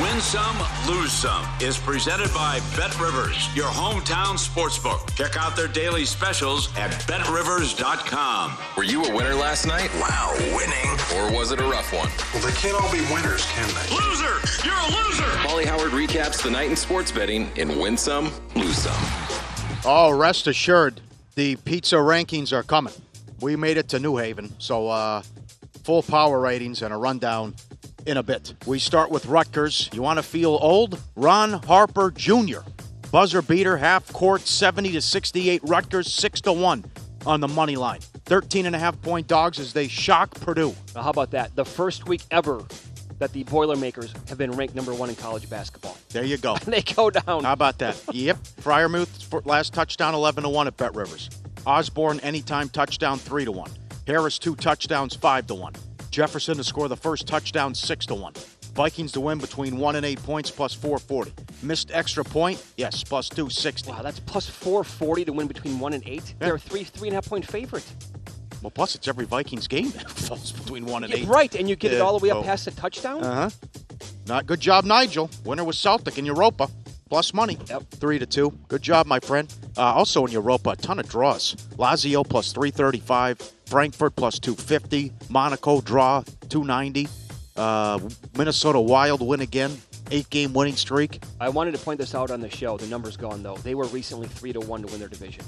Win Some, Lose Some is presented by Bet Rivers, your hometown sportsbook. Check out their daily specials at betrivers.com. Were you a winner last night? Wow, winning. Or was it a rough one? Well, they can't all be winners, can they? Loser! You're a loser! Paulie Howard recaps the night in sports betting in Win Some, Lose Some. Oh, rest assured, the pizza rankings are coming. We made it to New Haven, so full power ratings and a rundown in a bit. We start with Rutgers. You want to feel old? Ron Harper Jr. Buzzer beater, half court, 70-68. Rutgers 6-1 on the money line. 13.5-point dogs as they shock Purdue. Now, how about that? The first week ever that the Boilermakers have been ranked number 1 in college basketball. There you go. They go down. How about that? Yep. Freiermuth last touchdown 11-1 at Bet Rivers. Osborne anytime touchdown 3-1. Harris 2 touchdowns 5-1. Jefferson to score the first touchdown 6-1. Vikings to win between 1 and 8 points plus 440. Missed extra point? Yes, plus 260. Wow, that's plus 440 to win between 1 and 8. Yeah. They're a 3.5-point favorite. Well, plus it's every Vikings game that falls between 1 and 8. Right, and you get it all the way up past the touchdown? Uh-huh. Not good job, Nigel. Winner was Celtic in Europa. Plus money. Yep. 3-2. Good job, my friend. Also in Europa, a ton of draws. Lazio plus 335. Frankfurt plus 250. Monaco draw 290. Minnesota Wild win again. 8-game winning streak. I wanted to point this out on the show. The number's gone, though. They were recently 3-1 to win their division.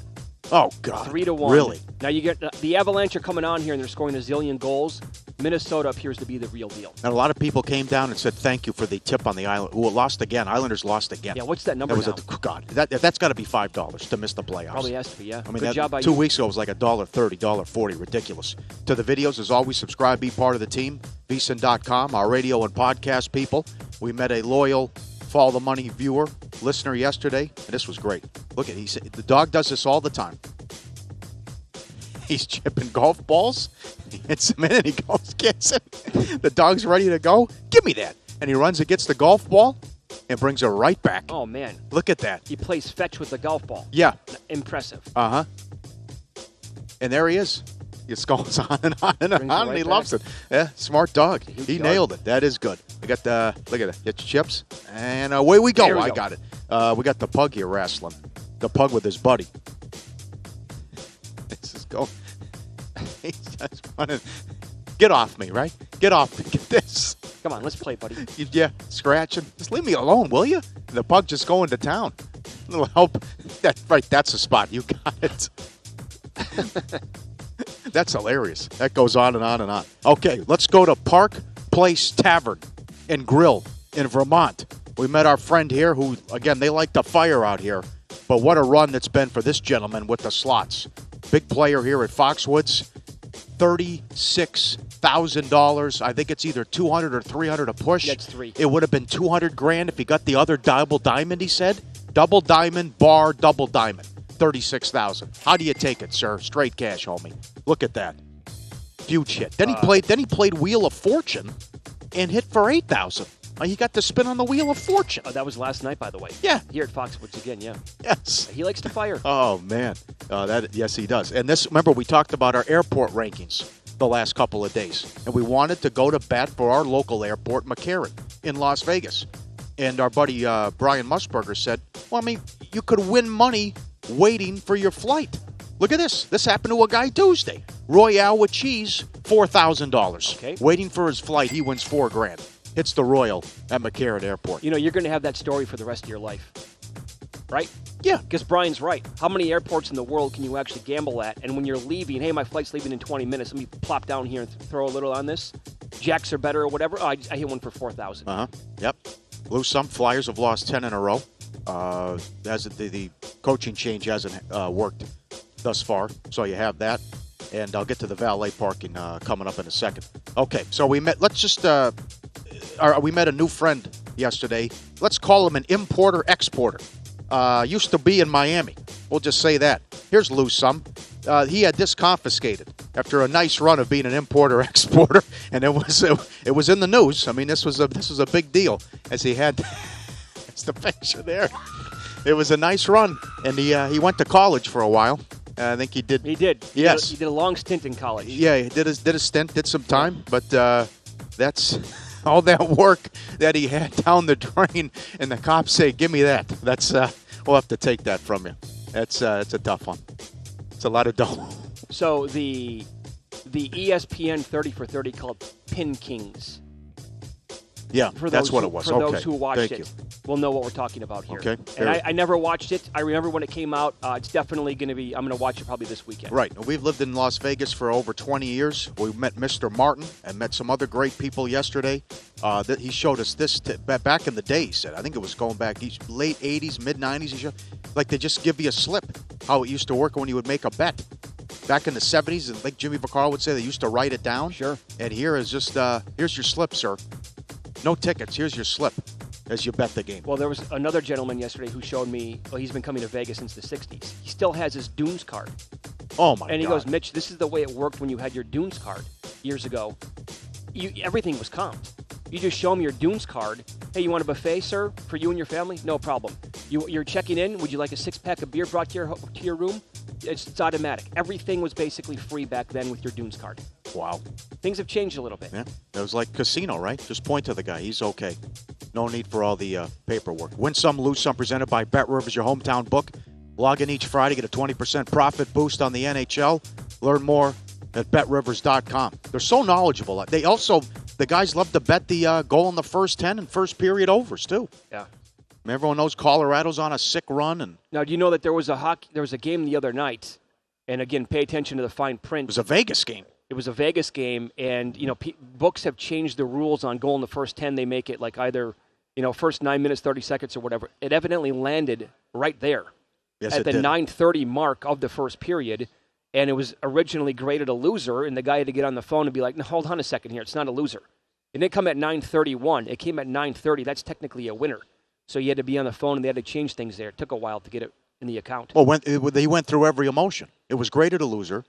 Oh, God. 3-1. Really? Now, you get the Avalanche are coming on here, and they're scoring a zillion goals. Minnesota appears to be the real deal. And a lot of people came down and said thank you for the tip on the Island. Ooh, lost again. Islanders lost again. Yeah, what's that number now? God, that's got to be $5 to miss the playoffs. Probably has to be, yeah. I mean, Good job by 2 you. weeks ago it was like $1.30, $1.40. Ridiculous. To the videos, as always, subscribe, be part of the team. VSiN.com, our radio and podcast people. We met a loyal Follow the Money viewer, listener yesterday, and this was great. Look at, he said the dog does this all the time. He's chipping golf balls. He hits them in and he goes, gets it. The dog's ready to go. Give me that. And he runs and gets the golf ball and brings it right back. Oh, man. Look at that. He plays fetch with the golf ball. Yeah. Impressive. Uh-huh. And there he is. He just goes on and on and Brings it on, and right he back. loves it. Yeah, smart dog. He dog. nailed it. That is good. We got the, look at it. Get your chips. And away we go. There we I go. got it. We got the pug here wrestling. The pug with his buddy. This is going. He's just running. Get off me, right? Get off me. Get this. Come on, let's play, buddy. Yeah, scratching. Just leave me alone, will you? The pug just going to town. A little help. That's the spot. You got it. That's hilarious. That goes on and on and on. Okay, let's go to Park Place Tavern and Grill in Vermont. We met our friend here who, again, they like to fire out here. But what a run it's been for this gentleman with the slots. Big player here at Foxwoods. $36,000. I think it's either $200 or $300 a push. That's three. It would have been $200,000 if he got the other double diamond, he said. Double diamond, bar, double diamond. $36,000. How do you take it, sir? Straight cash, homie. Look at that. Huge hit. Then he played Wheel of Fortune and hit for $8,000. He got to spin on the Wheel of Fortune. Oh, that was last night, by the way. Yeah. Here at Foxwoods again, yeah. Yes. He likes to fire. Oh, man. Yes, he does. And this, remember, we talked about our airport rankings the last couple of days. And we wanted to go to bat for our local airport, McCarran, in Las Vegas. And our buddy Brian Musburger said, well, I mean, you could win money waiting for your flight. Look at this. This happened to a guy Tuesday. Royale with cheese, $4,000. Okay. Waiting for his flight, he wins $4,000. Hits the Royal at McCarran Airport. You know, you're going to have that story for the rest of your life. Right? Yeah. Because Brian's right. How many airports in the world can you actually gamble at? And when you're leaving, hey, my flight's leaving in 20 minutes. Let me plop down here and throw a little on this. Jacks are better or whatever. Oh, I hit one for $4,000. Uh-huh. Yep. Lose some. Flyers have lost 10 in a row. The coaching change hasn't worked thus far, so you have that. And I'll get to the valet parking coming up in a second. Okay, so we met. Let's just we met a new friend yesterday. Let's call him an importer-exporter. Used to be in Miami. We'll just say that. Here's Lose Some. He had this confiscated after a nice run of being an importer-exporter, and it was in the news. I mean, this was a big deal as he had. It's the picture there. It was a nice run, and he went to college for a while. I think he did. He did. Yes. He did a long stint in college. Yeah, he did his stint, did some time, but that's all that work that he had down the drain, and the cops say, "Give me that." That's we'll have to take that from you. It's a tough one. It's a lot of dough. So the ESPN 30 for 30 called Pin Kings. Yeah, that's what it was. For Okay. those who watched Thank it, you. will know what we're talking about here. Okay. And I never watched it. I remember when it came out. It's definitely going to be. I'm going to watch it probably this weekend. Right. We've lived in Las Vegas for over 20 years. We met Mr. Martin and met some other great people yesterday. He showed us this back in the days. I think it was going back late 80s, mid 90s. Like they just give you a slip. How it used to work when you would make a bet. Back in the 70s, and like Jimmy Vaccaro would say, they used to write it down. Sure. And here is just, here's your slip, sir. No tickets. Here's your slip as you bet the game. Well, there was another gentleman yesterday who showed me, he's been coming to Vegas since the 60s. He still has his Dunes card. Oh, my God. And he goes, Mitch, this is the way it worked when you had your Dunes card years ago. Everything was comped. You just show him your Dunes card. Hey, you want a buffet, sir, for you and your family? No problem. You're checking in. Would you like a 6-pack of beer brought to your room? It's automatic. Everything was basically free back then with your Dunes card. Wow. Things have changed a little bit. Yeah, it was like casino, right? Just point to the guy. He's okay. No need for all the paperwork. Win some, lose some, presented by Bet Rivers, your hometown book. Log in each Friday, get a 20% profit boost on the NHL. Learn more at BetRivers.com. They're so knowledgeable. They also, the guys love to bet the goal in the first 10 and first period overs, too. Yeah. Everyone knows Colorado's on a sick run. And now, do you know that there was a game the other night, and again, pay attention to the fine print. It was a Vegas game. It was a Vegas game, and books have changed the rules on goal in the first 10. They make it like either first 9 minutes 30 seconds or whatever. It evidently landed right there at the 9:30 mark of the first period, and it was originally graded a loser. And the guy had to get on the phone and be like, "No, hold on a second here. It's not a loser. It didn't come at 9:31. It came at 9:30. That's technically a winner." So you had to be on the phone, and they had to change things there. It took a while to get it in the account. Well, they went through every emotion. It was graded a loser.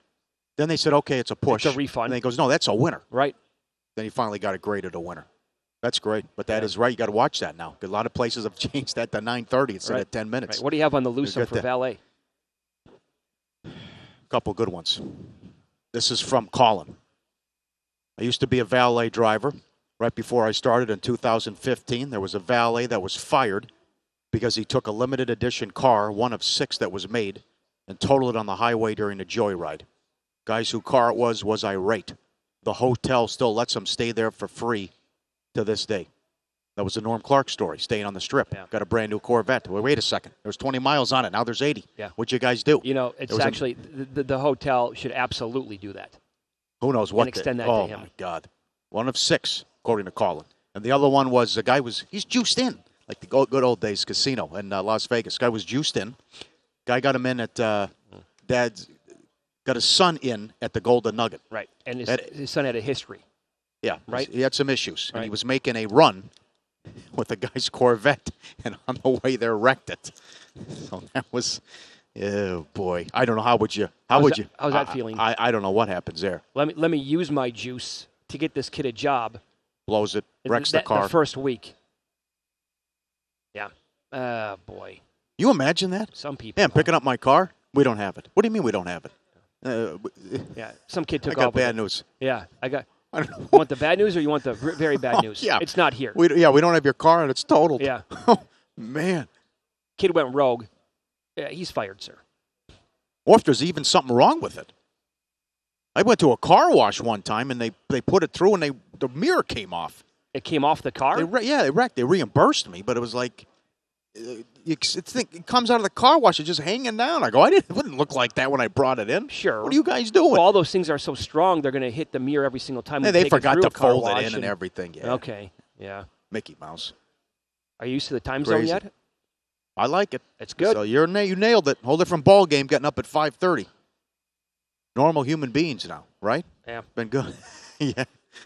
Then they said, okay, it's a push. It's a refund. And he goes, no, that's a winner. Right. Then he finally got it graded a winner. That's great. But that is right. You got to watch that now. A lot of places have changed that to 9:30 instead of 10 minutes. Right. What do you have on the loose for valet? A couple good ones. This is from Colin. I used to be a valet driver. Right before I started in 2015, there was a valet that was fired because he took a limited edition car, one of 6 that was made, and totaled it on the highway during a joyride. Guys whose car it was irate. The hotel still lets him stay there for free to this day. That was the Norm Clark story, staying on the strip. Yeah. Got a brand new Corvette. Well, wait a second. There was 20 miles on it. Now there's 80. Yeah. What'd you guys do? It's actually, the hotel should absolutely do that. Who knows what? And extend that to him. Oh, my God. One of 6, according to Colin. And the other one was, the guy he's juiced in, like the good old days casino in Las Vegas. Guy was juiced in. Guy got him in at Dad's, got his son in at the Golden Nugget. Right. And his son had a history. Yeah. Right. He had some issues. Right. And he was making a run with the guy's Corvette, and on the way there wrecked it. So that was, oh, boy. I don't know. How's that feeling? I don't know what happens there. Let me use my juice to get this kid a job. Blows it, wrecks the car. The first week. Yeah. Boy. You imagine that? Some people. Yeah, I'm picking up my car. We don't have it. What do you mean we don't have it? Yeah, some kid took off. I off got bad news. Yeah, I don't know. You want the bad news or you want the very bad news? Yeah. It's not here. We don't have your car and it's totaled. Yeah. Oh, man. Kid went rogue. Yeah, he's fired, sir. Or if there's even something wrong with it. I went to a car wash one time, and they put it through, and the mirror came off. It came off the car? They wrecked. They reimbursed me, but it was like, it comes out of the car wash, it's just hanging down. I go, it wouldn't look like that when I brought it in. Sure. What are you guys doing? Well, all those things are so strong, they're going to hit the mirror every single time. They forgot to fold it in and and everything. Yeah. Okay, yeah. Mickey Mouse. Are you used to the time zone yet? I like it. It's good. So you nailed it. Whole different ball game getting up at 5:30. Normal human beings now, right? Yeah. Been good. Yeah.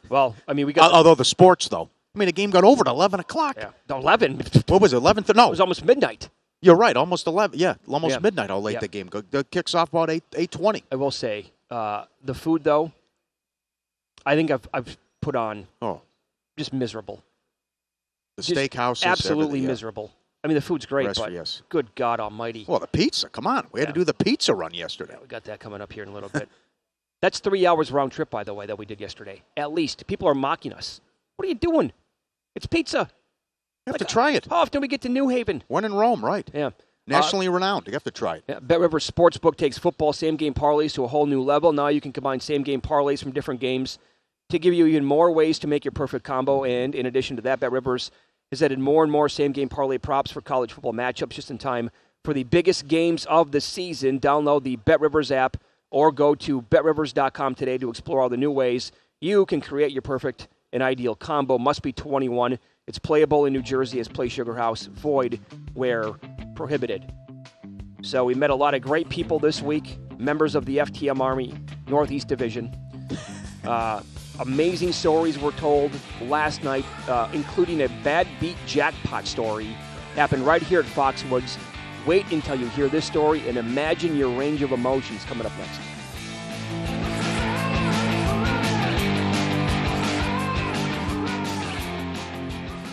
Well, I mean, we got... Although the sports, though. I mean, the game got over at 11 o'clock. Yeah. 11? What was it, 11? No. It was almost midnight. You're right, almost 11. Yeah, almost midnight how late the game goes. The kicks off about 8:20. I will say, the food, though, I think I've put on just miserable. The steakhouse is absolutely miserable. I mean, the food's great, but yes. Good God almighty. Well, the pizza, come on. We had to do the pizza run yesterday. Yeah, we got that coming up here in a little bit. That's 3 hours round trip, by the way, that we did yesterday. At least. People are mocking us. What are you doing? It's pizza. You have to try it. How often do we get to New Haven? When in Rome, right. Yeah. Nationally renowned. You have to try it. Yeah, BetRivers Sportsbook takes football same-game parlays to a whole new level. Now you can combine same-game parlays from different games to give you even more ways to make your perfect combo. And in addition to that, BetRivers has added more and more same-game parlay props for college football matchups just in time for the biggest games of the season. Download the BetRivers app or go to BetRivers.com today to explore all the new ways you can create your perfect and ideal combo. Must be 21. It's playable in New Jersey as Play Sugar House. Void where prohibited. So we met a lot of great people this week, members of the FTM Army Northeast Division. Amazing stories were told last night, including a bad beat jackpot story. Happened right here at Foxwoods. Wait until you hear this story and imagine your range of emotions coming up next.